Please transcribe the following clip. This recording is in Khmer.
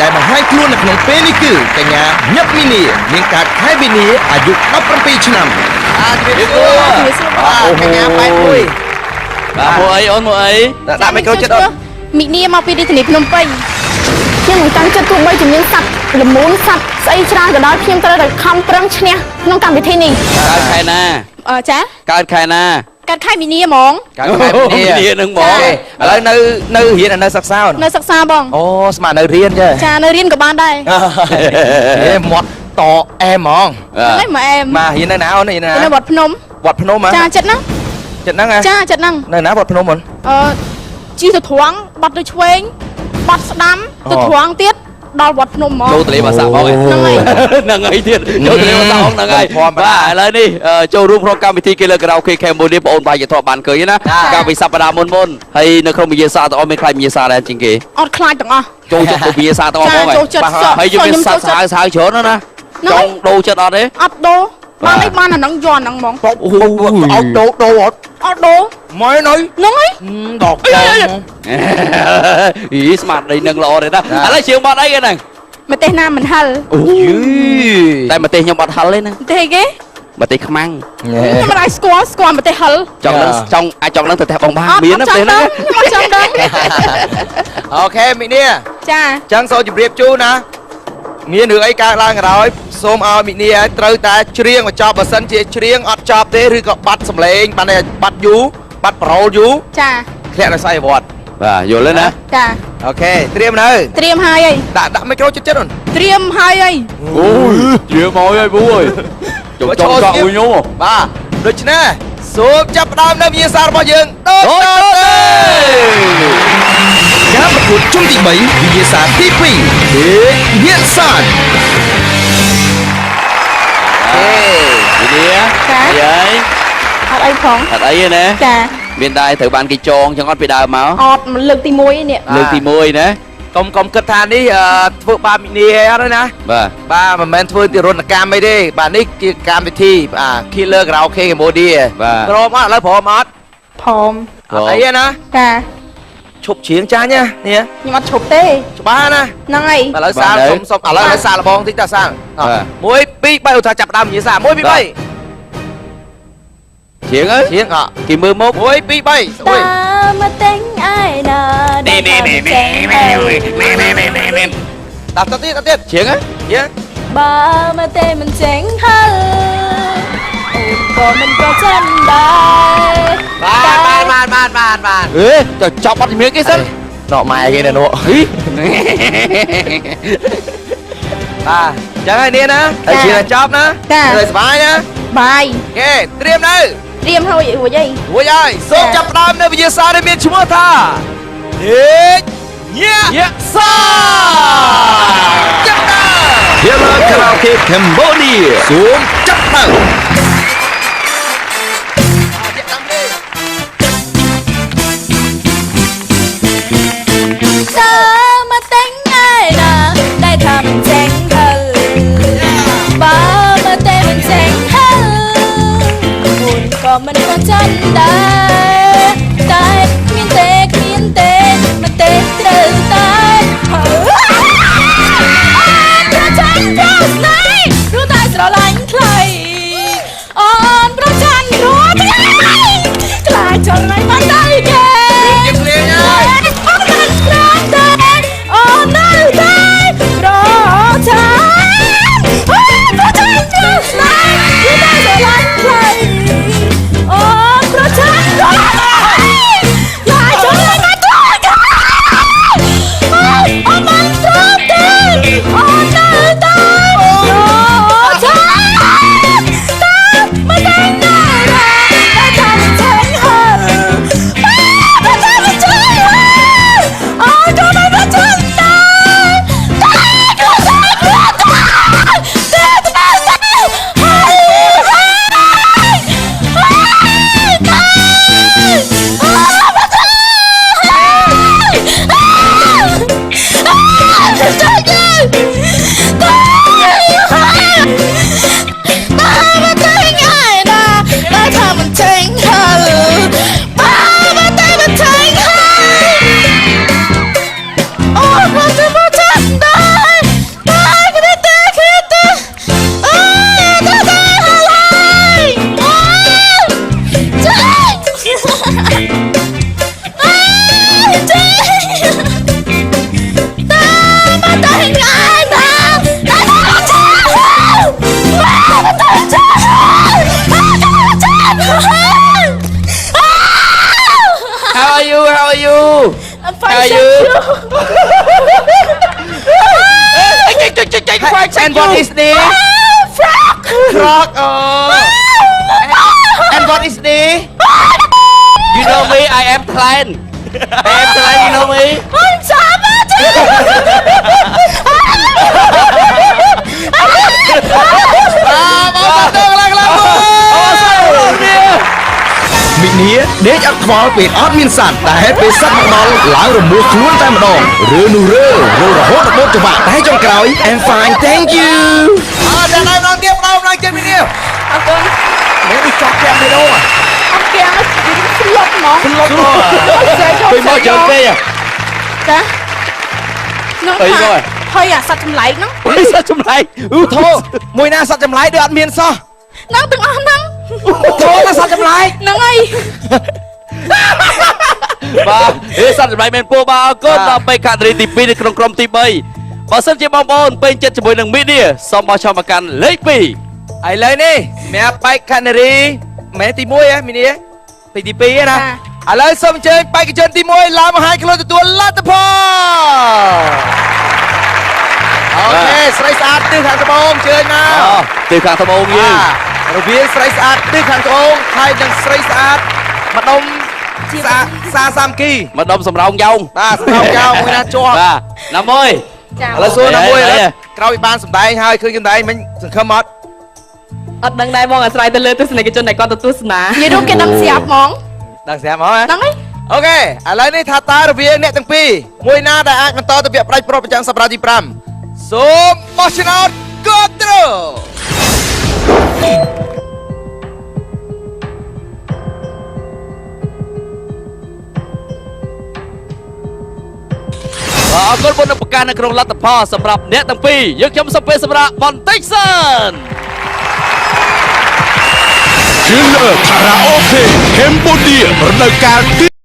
ដែលបង្ហាញខ្លួននៅក្នុងពេលនេះគឺកញ្ញាញឹកមីនីមានការខែមីនីអាយុ17ឆ្នាំជំរាបសួរកញ្ញាប៉ែតមួយបាទមួយអីអូនមួយអីដាក់មីក្រូចិត្តអូនមីនីមកពីរាជធានីភ្នំពេញខ្ញុំមិនតាំងចិត្តទោះបីជាមានសัตว์ល្មូនសัตว์ស្អីច្រើនក៏ដោយខ្ញុំត្រូវតែខំប្រឹងឈ្នះក្នុងកម្មវិធីនេះកើតខែណាចាកើតខែណាកើតខែមីនីហ្មងកើតខែមីនីនឹងហ្មងឥឡូវនៅរៀននៅសិក្សានៅសិក្សាបងអូស្មាននៅរៀនចានៅរៀនក៏បានដែរមាត់តអែហ្មងហ្នឹងមកអែមករៀននៅណាអូនរៀននៅវត្តភ្នំចាចិត្តហ្នឹងចាចិត្តហ្នឹងនៅណាវត្តភ្នំអូនជីទៅត្រង់បាត់ទៅឆ្វេងបាត់ស្ដាំទៅត្រង់ទៀតដល់វត្តភ្នំហ្មងចូលទលេបាសាក់ហ្មងហ្នឹងហើយទៀតចូលទលេបាសាក់ហ្នឹងហើយបាទឥឡូវនេះចូលរួមក្នុងកម្មវិធីគេលើការ៉ាអូខេ Cambodia បងអូនបាយធေါ်បានឃើញណាកម្មវិធីសប្តាហ៍មុនហើយនៅក្នុងវិញ្ញាសាទាំងអស់មានខ្លាចវិញ្ញាសាដែរជាងគេអត់ខ្លាចទាំងអស់ចូលចិត្តវិញ្ញាសាទាំងអស់ហ្មងហើយយើងមានសាស្ត្រសាវច្រើនណាចង់ដូរចិត្តអត់ទេអត់ដូរបាននេះបានអាហ្នឹងយន់ហ្នឹងហ្មងអត់ដូរអត់ដូរម៉ែណៃហ្នឹងហើយដកអីស្មាតដីនឹងល្អទេណាឥឡូវជាងបាត់អីហ្នឹងម្ទេសណាមិនហិលអូយតែម្ទេសខ្ញុំអត់ហិលទេណាម្ទេសគេម្ទេសខ្មាំងខ្ញុំមិនអាចស្គាល់ម្ទេសហិលចង់នឹងទៅផ្ទះបងបានមានម្ទេសហ្នឹងខ្ញុំចង់ដឹងអូខេមីនីចាអញ្ចឹងសូមជម្រាបជូនណាមានរឿងអីកើតឡើងក្រោយសូមឲ្យមីនីឲ្យត្រូវតែច្រៀងមកចប់បើសិនជាច្រៀងអត់ចប់ទេឬក៏បាត់សម្លេងបាត់យូរបាត់ប្រូលយូរចាធ្លាក់នៅខ្សែវត្តបាទយល់ទេណាចាអូខេត្រៀមនៅត្រៀមហើយអីដាក់មីក្រូចិត្តអូនត្រៀមហើយអីអូយត្រៀមហើយអីប៊ូអើយចង់ចង់មួយខ្ញុំបាទដូច្នេះសូមចាប់ផ្ដើមនៅវិញ្ញាសារបស់យើងដូចតទៅការប្រកួតជុំទី3វិញ្ញាសាទី2វិញ្ញាសាវិញ្ញាចាយាយអត់អីផងអត់អីទេណាចាមានដែរត្រូវបានគេចងចឹងអត់ពីដើមមកអត់លើកទី1នេះលើកទី1ណាកុំគិតថានេះធ្វើបាបមីនីអីអត់ទេណាបាទមិនមែនធ្វើទារុណកម្មអីទេបាទនេះជាកម្មវិធីKiller Karaoke Cambodia ព្រមអត់ឥឡូវព្រមអត់ព្រមអត់អីទេណាចាឈប់ច្រៀងចាញ់ណានេះខ្ញុំអត់ឈប់ទេច្បាស់ណាហ្នឹងហើយឥឡូវសាលសុំឥឡូវសាលលបងតិចតាសាល1 2 3ឧទាហរណ៍ចាប់ដើមនិយាយសា1 2 3ច្រៀងអើច្រៀងគេមើលមក1 2 3អូយមកតែងអាយណានេះដាក់ទៅទៀតច្រៀងហ៎យើបើមកតែមិនចេញហើអូនក៏មិនប្រចាំដែរបានអេទៅចប់អត់ជំនឿគេសិនណក់ម៉ែគេនៅនោះបាទចឹងហើយនេះណាតែជាចប់ណាទៅសុបាយណាបាយគេត្រៀមនៅត្រៀមហើយរួចហើយសូមចាប់ផ្ដើមនៅវិញ្ញាសាដែលមានឈ្មោះថាញ៉ាសាចាប់ដើម Killer Karaoke Cambodia សូមចាប់ដើមมาแต่งง่ายนะได้ทำแจ้งเธอบ้ามาแต่มันแจ้งเธอหุ่นก็มันก็จันได้แต่มีเตะมาเตะเติร์ตายเพราะฉันรู้ไหนรู้ได้สลายใครอ่อนเพราะฉันรู้ไม่กลายจนไม่มันได้แก่ And what is this Frog And what is this You know me I am Thailand I am Thailand you know me អូនចាំអត់ បងទៅឡើងឡើងមីនីដេកអត់ខ្វល់ពេលអត់មានសัตว์តែហេតុពេលសัตว์មកដល់ឡើងរមួលខ្លួនតែម្ដងឬនោះរើរហូតដល់បូតច្បាក់តែចុងក្រោយ I'm fine thank you អត់ដល់ដល់ទៀតដល់ឡើងចិត្តមីនី អរគុណ នេះដូចចប់ទាំងនេះđâu អត់គេស្លុតហ្មង ស្លុតមក ពេលមកជើងគេ ចានោះ អីមក ហើយអាសត្វចម្លែកហ្នឹង អីសោះចម្លែក ធោមួយណាសត្វចម្លែកដូចអត់មានសោះ ហ្នឹងទាំងអស់ហ្នឹង ធោតែសត្វចម្លែក ហ្នឹងហើយ បាទអេសត្វចម្លែកមែនពូបាទអរគុណដល់ពេលកាត់រីទី2នៅក្នុងក្រុមទី3បើសិនជាបងប្អូនពេញចិត្តជាមួយនឹងមីឌាសូមបោះឆ្នោតមកកាន់លេខ2 ឥឡូវនេះសម្រាប់បែកខានារីមែនទី1ហ៎មីនីទី2ណាឥឡូវសូមអញ្ជើញបេក្ខជនទី1ឡើងមកឲ្យខ្លួនទទួលលទ្ធផលអូខេស្រីស្អាតទិសខាងត្បូងអញ្ជើញមក ទិសខាងត្បូងយើង រវាងស្រីស្អាតទិសខាងត្បូងហើយនិងស្រីស្អាតម្ដុំសាសាមគី មកដុំសម្រោងយ៉ោង បាទស្មោកចោលមួយណាជាប់ បាទណាមួយ ចា ឥឡូវសួរណាមួយឥឡូវ អេ ក្រោយពីបានសម្ដែងហើយឃើញសម្ដែងមិញសង្ឃឹមអត់ អត់ដឹងដែរបងអាស្រ័យទៅលើទស្សនិកជនដែលគាត់ទៅទស្សនា និយាយរួមគេដឹងស្រាប់ហ្មង ដឹងស្រាប់មកហ៎ ហ្នឹងហើយ អូខេឥឡូវនេះថាតើរវាងអ្នកទាំងពីរមួយណាដែលអាចបន្តទៅវគ្គផ្ដាច់ប្រប្រចាំសប្តាហ៍ទី5សូមបោះឆ្នោតគាត់ទ្រ អរគុណបុណ្យប្រការនៅក្នុងលទ្ធផលសម្រាប់អ្នកទាំងពីរយើងខ្ញុំសូមពេលសម្រាប់បន្តិចសិន Killer Karaoke Cambodia រដូវកាលទី